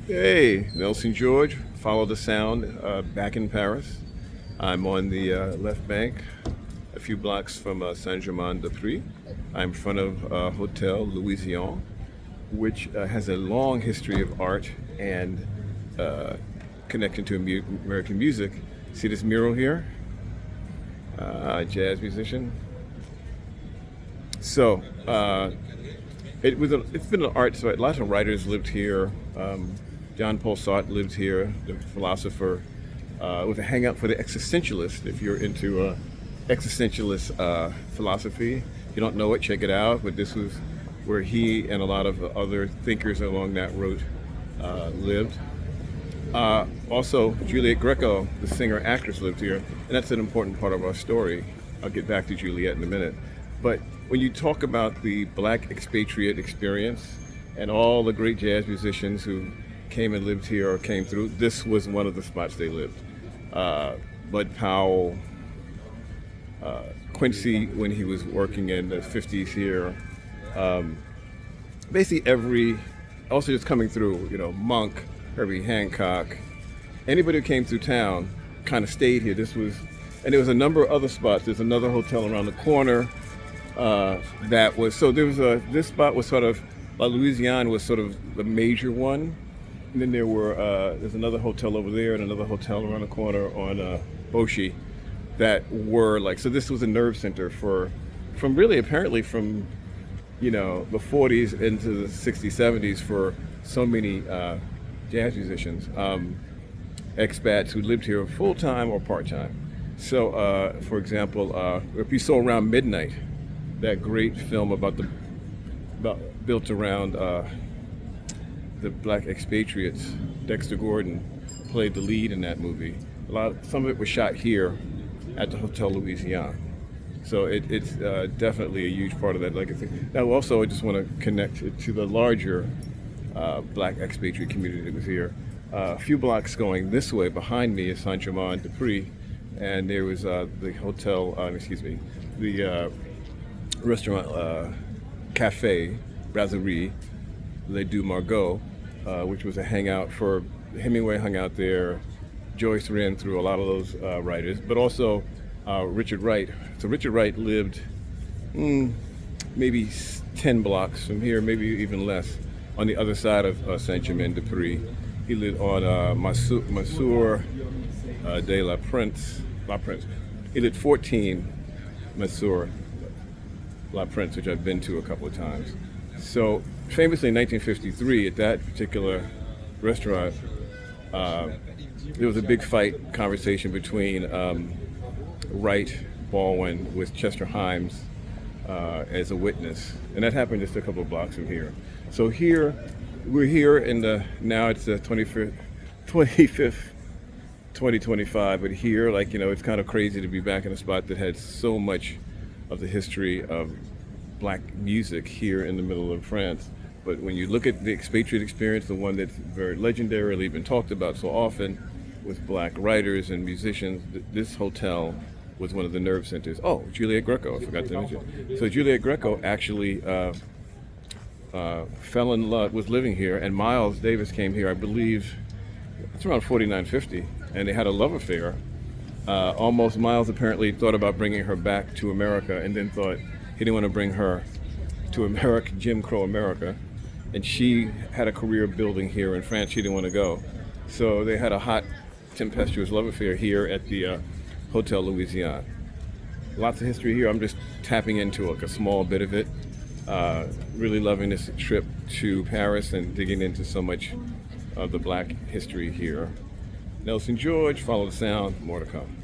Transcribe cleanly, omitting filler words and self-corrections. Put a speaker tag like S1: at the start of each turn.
S1: Hey, Nelson George, follow the sound back in Paris. I'm on the left bank, a few blocks from Saint-Germain-des-Prés. I'm in front of Hotel Louisiane, which has a long history of art and uh, connection to American music. See this mural here? Jazz musician. So it's been an art. So lots of writers lived here. John Paul Sartre lived here, the philosopher. It was a hangout for the existentialist. If you're into existentialist philosophy, if you don't know it, check it out. But this was where he and a lot of other thinkers along that route lived. Also, Juliet Greco, the singer actress, lived here, and that's an important part of our story. I'll get back to Juliet in a minute. But when you talk about the black expatriate experience and all the great jazz musicians who came and lived here or came through, this was one of the spots they lived. Bud Powell, Quincy when he was working in the 50s here, basically also just coming through, Monk, Herbie Hancock, anybody who came through town kind of stayed here. And there was a number of other spots. There's another hotel around the corner this spot was sort of, La Louisiane was sort of the major one. And then there's another hotel over there and another hotel around the corner on Boshi that were like, so this was a nerve center from really apparently from, the 40s into the 60s, 70s for so many jazz musicians, expats who lived here full time or part time. So, for example, if you saw Around Midnight, that great film built around the black expatriates, Dexter Gordon played the lead in that movie. Some of it was shot here at the Hotel Louisiane. So it's definitely a huge part of that legacy. Now, also, I just want to connect it to the larger black expatriate community that was here. A few blocks going this way behind me is Saint-Germain-des-Prés, and there was the hotel, the restaurant, Cafe, Brasserie, Les Deux Margots, which was a hangout for Hemingway hung out there. Joyce ran through a lot of those writers, but also Richard Wright. So Richard Wright lived maybe 10 blocks from here, maybe even less, on the other side of Saint-Germain-des-Prés. He lived on Massour de La Prince. He lived 14 Massour La Prince, which I've been to a couple of times. So famously in 1953, at that particular restaurant, there was a big fight conversation between Wright Baldwin with Chester Himes as a witness, and that happened just a couple of blocks from here. So we're here now it's the 25th 2025, but here, it's kind of crazy to be back in a spot that had so much of the history of black music here in the middle of France. But when you look at the expatriate experience, the one that's very legendarily been talked about so often with black writers and musicians, this hotel was one of the nerve centers. Oh, Juliet Greco, I forgot to mention. So Juliet Greco actually fell in love, was living here, and Miles Davis came here, I believe, it's around 4950, and they had a love affair. Almost Miles apparently thought about bringing her back to America and then thought he didn't want to bring her to America, Jim Crow America. And she had a career building here in France. She didn't want to go. So they had a hot, tempestuous love affair here at the Hotel Louisiane. Lots of history here. I'm just tapping into a small bit of it. Really loving this trip to Paris and digging into so much of the black history here. Nelson George, follow the sound, more to come.